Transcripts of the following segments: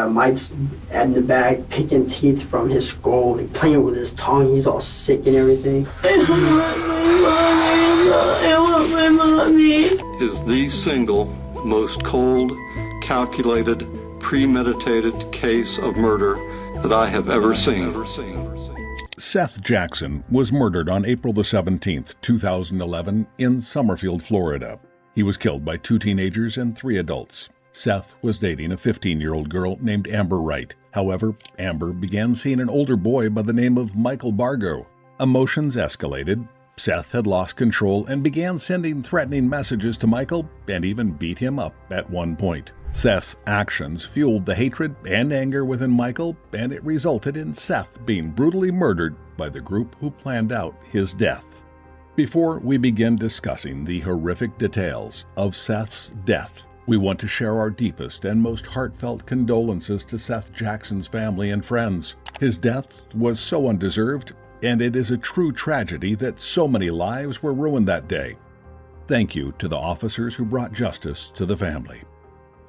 Mike's in the bag picking teeth from his skull, like playing with his tongue. He's all sick and everything. I want my mommy. Is the single most cold, calculated, premeditated case of murder that I have ever seen. Seath Jackson was murdered on April the 17th, 2011 in Summerfield, Florida. He was killed by 2 teenagers and 3 adults. Seath was dating a 15-year-old girl named Amber Wright. However, Amber began seeing an older boy by the name of Michael Bargo. Emotions escalated. Seath had lost control and began sending threatening messages to Michael and even beat him up at one point. Seath's actions fueled the hatred and anger within Michael, and it resulted in Seath being brutally murdered by the group who planned out his death. Before we begin discussing the horrific details of Seath's death, we want to share our deepest and most heartfelt condolences to Seath Jackson's family and friends. His death was so undeserved, and it is a true tragedy that so many lives were ruined that day. Thank you to the officers who brought justice to the family.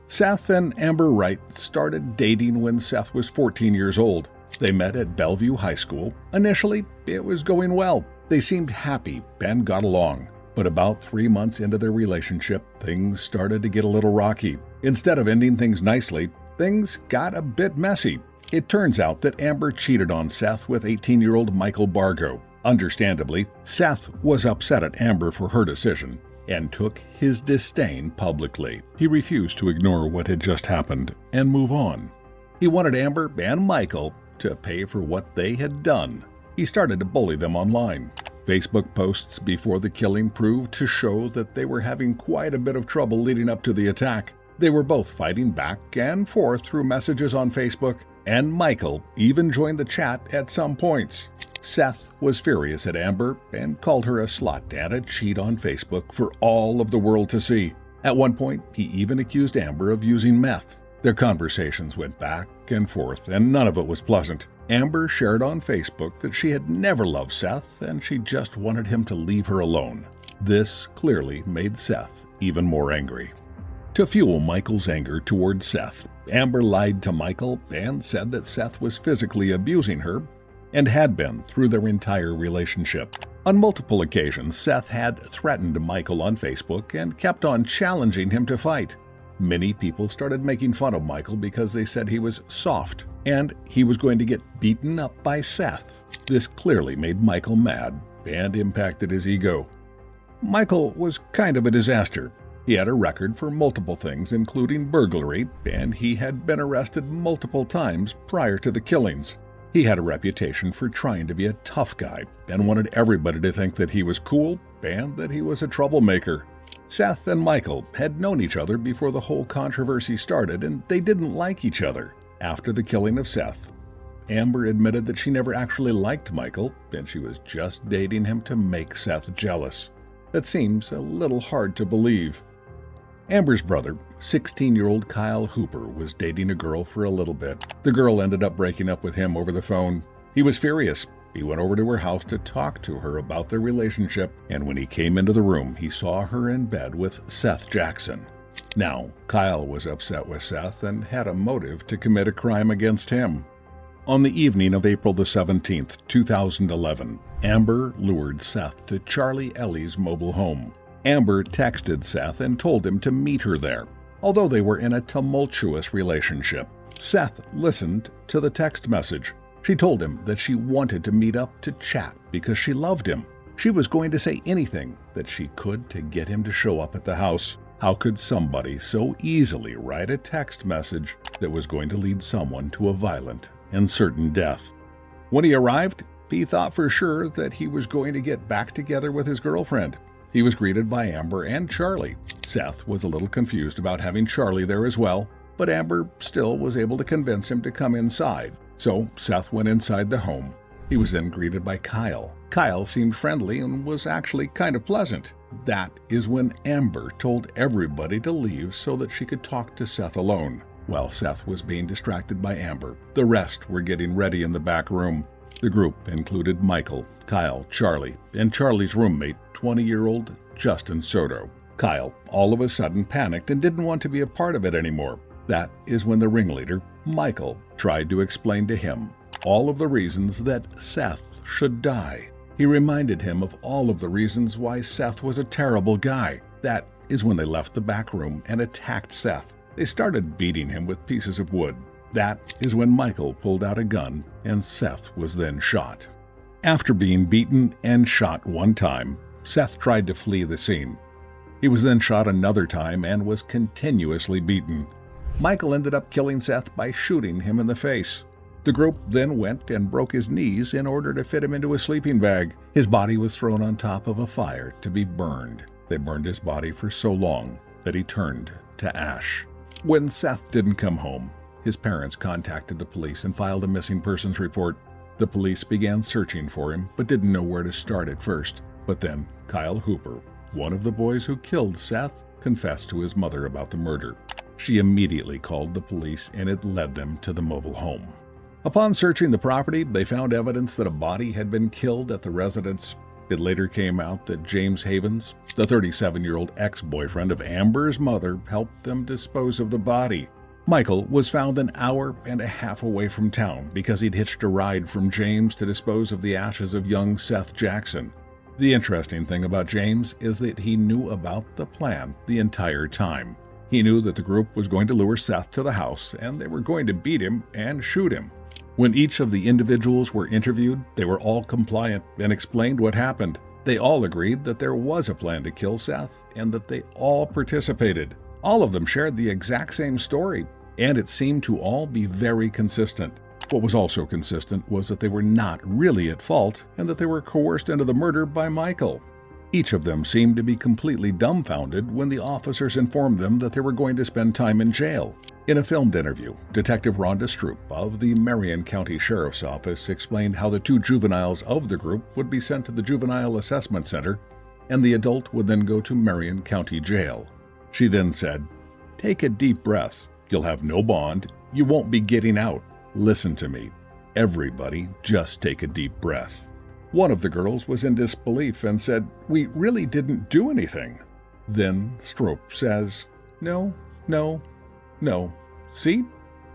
Seath and Amber Wright started dating when Seath was 14 years old. They met at Bellevue High School. Initially, it was going well. They seemed happy and got along. But about 3 months into their relationship, things started to get a little rocky. Instead of ending things nicely, things got a bit messy. It turns out that Amber cheated on Seath with 18-year-old Michael Bargo. Understandably, Seath was upset at Amber for her decision and took his disdain publicly. He refused to ignore what had just happened and move on. He wanted Amber and Michael to pay for what they had done. He started to bully them online. Facebook posts before the killing proved to show that they were having quite a bit of trouble leading up to the attack. They were both fighting back and forth through messages on Facebook, and Michael even joined the chat at some points. Seath was furious at Amber and called her a slut and a cheat on Facebook for all of the world to see. At one point, he even accused Amber of using meth. Their conversations went back and forth, and none of it was pleasant. Amber shared on Facebook that she had never loved Seath and she just wanted him to leave her alone. This clearly made Seath even more angry. To fuel Michael's anger towards Seath, Amber lied to Michael and said that Seath was physically abusing her and had been through their entire relationship. On multiple occasions, Seath had threatened Michael on Facebook and kept on challenging him to fight. Many people started making fun of Michael because they said he was soft and he was going to get beaten up by Seath. This clearly made Michael mad and impacted his ego. Michael was kind of a disaster. He had a record for multiple things, including burglary, and he had been arrested multiple times prior to the killings. He had a reputation for trying to be a tough guy and wanted everybody to think that he was cool and that he was a troublemaker. Seath and Michael had known each other before the whole controversy started, and they didn't like each other. After the killing of Seath, Amber admitted that she never actually liked Michael, and she was just dating him to make Seath jealous. That seems a little hard to believe. Amber's brother, 16-year-old Kyle Hooper, was dating a girl for a little bit. The girl ended up breaking up with him over the phone. He was furious. He went over to her house to talk to her about their relationship, and when he came into the room, he saw her in bed with Seath Jackson. Now, Kyle was upset with Seath and had a motive to commit a crime against him. On the evening of April the 17th, 2011, Amber lured Seath to Charlie Ellie's mobile home. Amber texted Seath and told him to meet her there. Although they were in a tumultuous relationship, Seath listened to the text message. She told him that she wanted to meet up to chat because she loved him. She was going to say anything that she could to get him to show up at the house. How could somebody so easily write a text message that was going to lead someone to a violent and certain death? When he arrived, he thought for sure that he was going to get back together with his girlfriend. He was greeted by Amber and Charlie. Seath was a little confused about having Charlie there as well, but Amber still was able to convince him to come inside. So Seath went inside the home. He was then greeted by Kyle. Kyle seemed friendly and was actually kind of pleasant. That is when Amber told everybody to leave so that she could talk to Seath alone. While Seath was being distracted by Amber, the rest were getting ready in the back room. The group included Michael, Kyle, Charlie, and Charlie's roommate, 20-year-old Justin Soto. Kyle all of a sudden panicked and didn't want to be a part of it anymore. That is when the ringleader, Michael, tried to explain to him all of the reasons that Seath should die. He reminded him of all of the reasons why Seath was a terrible guy. That is when they left the back room and attacked Seath. They started beating him with pieces of wood. That is when Michael pulled out a gun and Seath was then shot. After being beaten and shot one time, Seath tried to flee the scene. He was then shot another time and was continuously beaten. Michael ended up killing Seath by shooting him in the face. The group then went and broke his knees in order to fit him into a sleeping bag. His body was thrown on top of a fire to be burned. They burned his body for so long that he turned to ash. When Seath didn't come home, his parents contacted the police and filed a missing persons report. The police began searching for him, but didn't know where to start at first. But then Kyle Hooper, one of the boys who killed Seath, confessed to his mother about the murder. She immediately called the police and it led them to the mobile home. Upon searching the property, they found evidence that a body had been killed at the residence. It later came out that James Havens, the 37-year-old ex-boyfriend of Amber's mother, helped them dispose of the body. Michael was found an hour and a half away from town because he'd hitched a ride from James to dispose of the ashes of young Seath Jackson. The interesting thing about James is that he knew about the plan the entire time. He knew that the group was going to lure Seath to the house and they were going to beat him and shoot him. When each of the individuals were interviewed, they were all compliant and explained what happened. They all agreed that there was a plan to kill Seath and that they all participated. All of them shared the exact same story, and it seemed to all be very consistent. What was also consistent was that they were not really at fault and that they were coerced into the murder by Michael. Each of them seemed to be completely dumbfounded when the officers informed them that they were going to spend time in jail. In a filmed interview, Detective Rhonda Stroop of the Marion County Sheriff's Office explained how the two juveniles of the group would be sent to the Juvenile Assessment Center and the adult would then go to Marion County Jail. She then said, "Take a deep breath. You'll have no bond. You won't be getting out. Listen to me. Everybody just take a deep breath." One of the girls was in disbelief and said, "We really didn't do anything." Then Stroop says, No. See?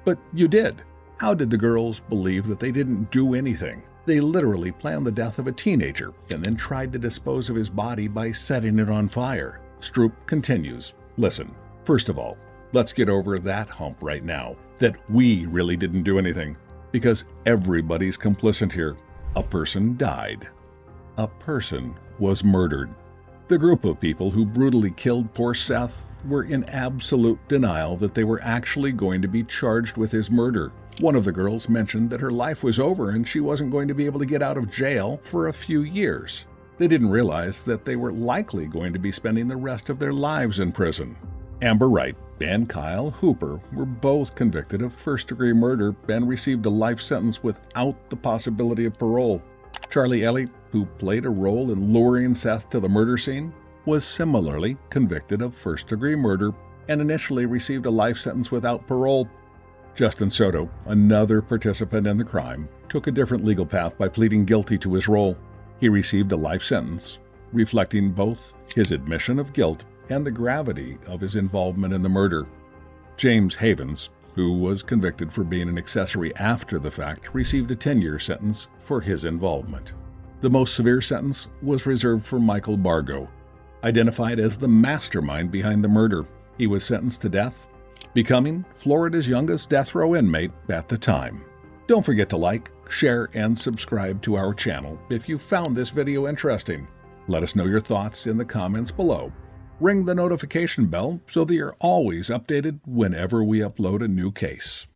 But you did." How did the girls believe that they didn't do anything? They literally planned the death of a teenager and then tried to dispose of his body by setting it on fire. Stroop continues, "Listen, first of all, let's get over that hump right now, that we really didn't do anything, because everybody's complicit here. A person died. A person was murdered." The group of people who brutally killed poor Seath were in absolute denial that they were actually going to be charged with his murder. One of the girls mentioned that her life was over and she wasn't going to be able to get out of jail for a few years. They didn't realize that they were likely going to be spending the rest of their lives in prison. Amber Wright and Kyle Hooper were both convicted of first-degree murder and received a life sentence without the possibility of parole. Charlie Ellie, who played a role in luring Seath to the murder scene, was similarly convicted of first-degree murder and initially received a life sentence without parole. Justin Soto, another participant in the crime, took a different legal path by pleading guilty to his role. He received a life sentence, reflecting both his admission of guilt and the gravity of his involvement in the murder. James Havens, who was convicted for being an accessory after the fact, received a 10-year sentence for his involvement. The most severe sentence was reserved for Michael Bargo, identified as the mastermind behind the murder. He was sentenced to death, becoming Florida's youngest death row inmate at the time. Don't forget to like, share, and subscribe to our channel if you found this video interesting. Let us know your thoughts in the comments below. Ring the notification bell so that you're always updated whenever we upload a new case.